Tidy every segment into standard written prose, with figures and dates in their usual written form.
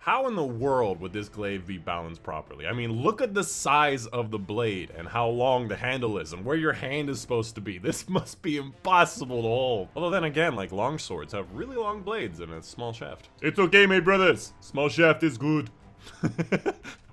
How in the world would this glaive be balanced properly? I mean, look at the size of the blade and how long the handle is and where your hand is supposed to be. This must be impossible to hold. Although then again, like long swords have really long blades and a small shaft. It's okay, my brothers. Small shaft is good.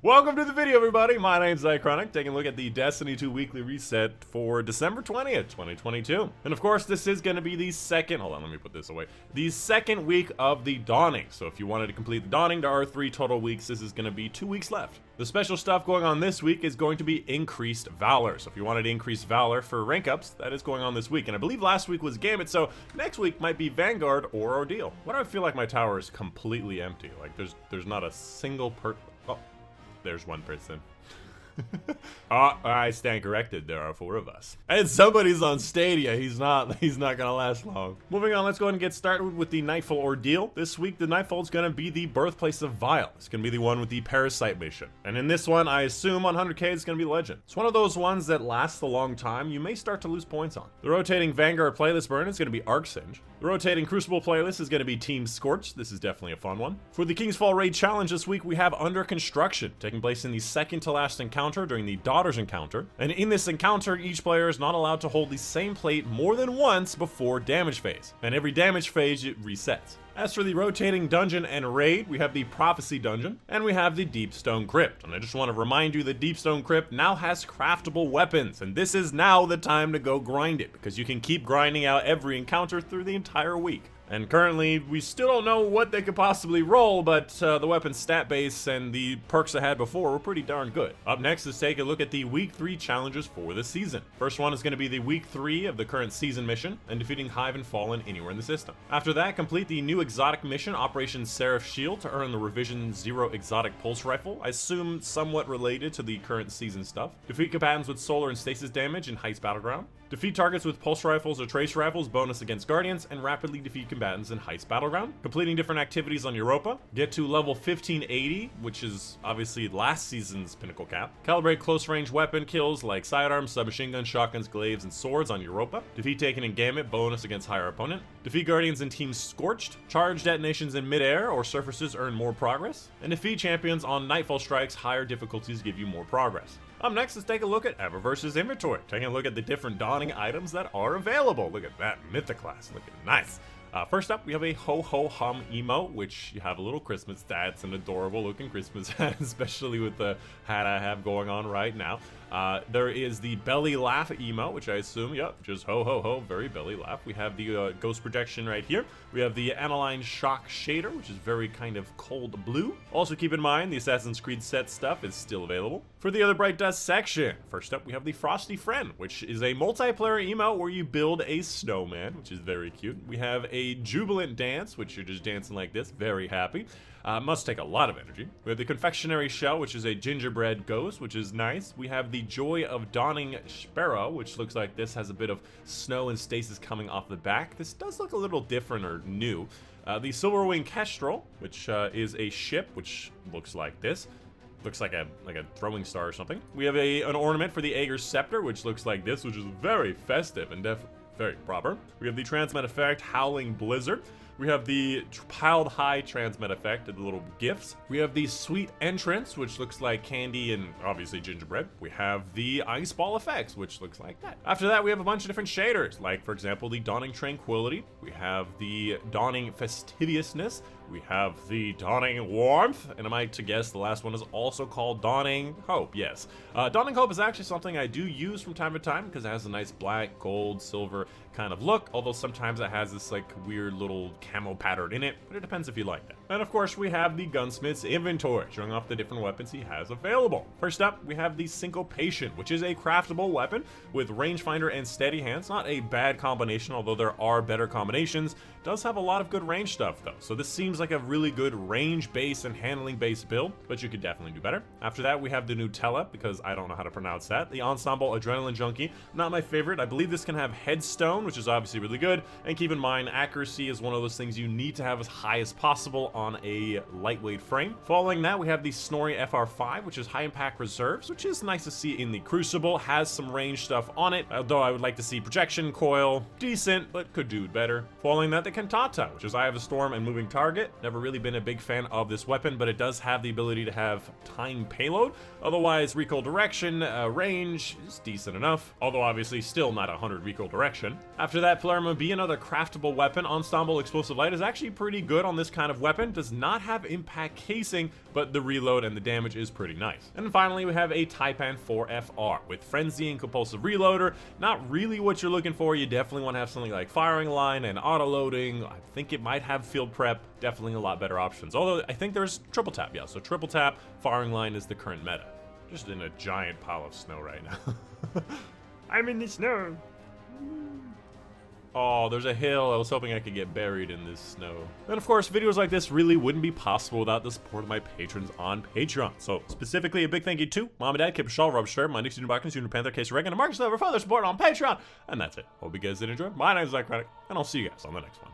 Welcome to the video, everybody. My name's Dychronic, taking a look at the Destiny 2 Weekly Reset for December 20th, 2022. And of course, this is going to be the second, hold on, let me put this away, the second week of the Dawning. So if you wanted to complete the Dawning, there are 3 total weeks. This is going to be 2 weeks left. The special stuff going on this week is going to be increased Valor. So if you wanted to increase Valor for rank ups, that is going on this week. And I believe last week was Gambit, so next week might be Vanguard or Ordeal. Why do I feel like my tower is completely empty? Like there's not a single oh, there's one person. I stand corrected. There are 4 of us. And somebody's on Stadia. He's not gonna last long. Moving on, let's go ahead and get started with the Nightfall Ordeal. This week, the Nightfall is gonna be the Birthplace of Vile. It's gonna be the one with the Parasite mission. And in this one, I assume on 100k, it's gonna be Legend. It's one of those ones that lasts a long time. You may start to lose points on. The rotating Vanguard playlist burn is gonna be Arcsinge. The rotating Crucible playlist is gonna be Team Scorch. This is definitely a fun one. For the King's Fall Raid Challenge this week, we have Under Construction, taking place in the second to last encounter during the Daughter's encounter. And in this encounter, each player is not allowed to hold the same plate more than once before damage phase. And every damage phase, it resets. As for the rotating dungeon and raid, we have the Prophecy dungeon, and we have the Deep Stone Crypt. And I just want to remind you that Deep Stone Crypt now has craftable weapons, and this is now the time to go grind it, because you can keep grinding out every encounter through the entire week. And currently, we still don't know what they could possibly roll, but the weapon stat base and the perks I had before were pretty darn good. Up next is take a look at the Week 3 challenges for the season. First one is going to be the Week 3 of the current season mission, and defeating Hive and Fallen anywhere in the system. After that, complete the new exotic mission, Operation Seraph Shield, to earn the Revision 0 exotic pulse rifle, I assume somewhat related to the current season stuff. Defeat combatants with solar and stasis damage in Heist Battleground. Defeat targets with pulse rifles or trace rifles, bonus against guardians, and rapidly defeat combatants in Heist Battleground. Completing different activities on Europa. Get to level 1580, which is obviously last season's pinnacle cap. Calibrate close range weapon kills like sidearms, submachine guns, shotguns, glaives, and swords on Europa. Defeat Taken and Gambit, bonus against higher opponent. Defeat guardians in Team Scorched. Charge detonations in midair or surfaces earn more progress. And defeat champions on Nightfall strikes, higher difficulties give you more progress. Up next, let's take a look at Eververse's inventory. Taking a look at the different Dawning items that are available. Look at that Mythoclast, looking nice. First up, we have a Ho Ho Hum emote, which you have a little Christmas hat. It's an adorable looking Christmas hat, especially with the hat I have going on right now. There is the Belly Laugh emote, which I assume, yep, just ho ho ho, very belly laugh. We have the Ghost Projection right here. We have the Aniline Shock shader, which is very kind of cold blue. Also keep in mind, the Assassin's Creed set stuff is still available. For the other Bright Dust section, first up we have the Frosty Friend, which is a multiplayer emote where you build a snowman, which is very cute. We have a Jubilant Dance, which you're just dancing like this, very happy. Must take a lot of energy. We have the Confectionery Shell, which is a gingerbread ghost, which is nice. We have the Joy of Dawning Sparrow, which looks like this has a bit of snow and stasis coming off the back. This does look a little different or new. The Silverwing Kestrel, which is a ship, which looks like this. Looks like a throwing star or something. We have an ornament for the Aegir's Scepter, which looks like this, which is very festive and very proper. We have the Transmit Effect, Howling Blizzard. We have the Piled High Transmit Effect, the little gifts. We have the Sweet Entrance, which looks like candy and obviously gingerbread. We have the Ice Ball Effects, which looks like that. After that, we have a bunch of different shaders, like, for example, the Dawning Tranquility. We have the Dawning Fastidiousness. We have the Dawning Warmth, and am I to guess the last one is also called Dawning Hope? Yes. Dawning Hope is actually something I do use from time to time because it has a nice black, gold, silver kind of look, although sometimes it has this like weird little camo pattern in it, but it depends if you like that. And of course we have the Gunsmith's inventory, showing off the different weapons he has available. First up, we have the Syncopation, which is a craftable weapon with rangefinder and steady hands. Not a bad combination, although there are better combinations. Does have a lot of good range stuff though, so this seems like a really good range base and handling based build, but you could definitely do better. After that, we have the Nutella, because I don't know how to pronounce that. The Ensemble Adrenaline Junkie, not my favorite. I believe this can have Headstone, which is obviously really good, and keep in mind accuracy is one of those things you need to have as high as possible on a lightweight frame. Following that, we have the Snorri FR5, which is high impact reserves, which is nice to see in the crucible. Has some range stuff on it, although I would like to see projection coil. Decent, but could do better. Following that, the Cantata, which is Eye of a Storm and moving target. Never really been a big fan of this weapon, but it does have the ability to have time payload. Otherwise, recoil direction, range is decent enough, although obviously still not 100 recoil direction. After that, Palindrome B, another craftable weapon. Ensemble Explosive Light is actually pretty good on this kind of weapon. Does not have impact casing, but the reload and the damage is pretty nice. And finally, we have a Taipan 4FR with Frenzy and Compulsive Reloader. Not really what you're looking for. You definitely want to have something like Firing Line and auto loading. I think it might have field prep. Definitely a lot better options. Although I think there's triple tap, yeah. So triple tap, Firing Line is the current meta. Just in a giant pile of snow right now. I'm in the snow. Oh, there's a hill. I was hoping I could get buried in this snow. And of course, videos like this really wouldn't be possible without the support of my patrons on Patreon. So specifically, a big thank you to Mom and Dad, Kip Shaw, Rob Sher, my Nick Student Barkins, Junior Panther, Case Reagan, and Marcus Lever for their support on Patreon. And that's it. Hope you guys did enjoy. My name is Dychronic, and I'll see you guys on the next one.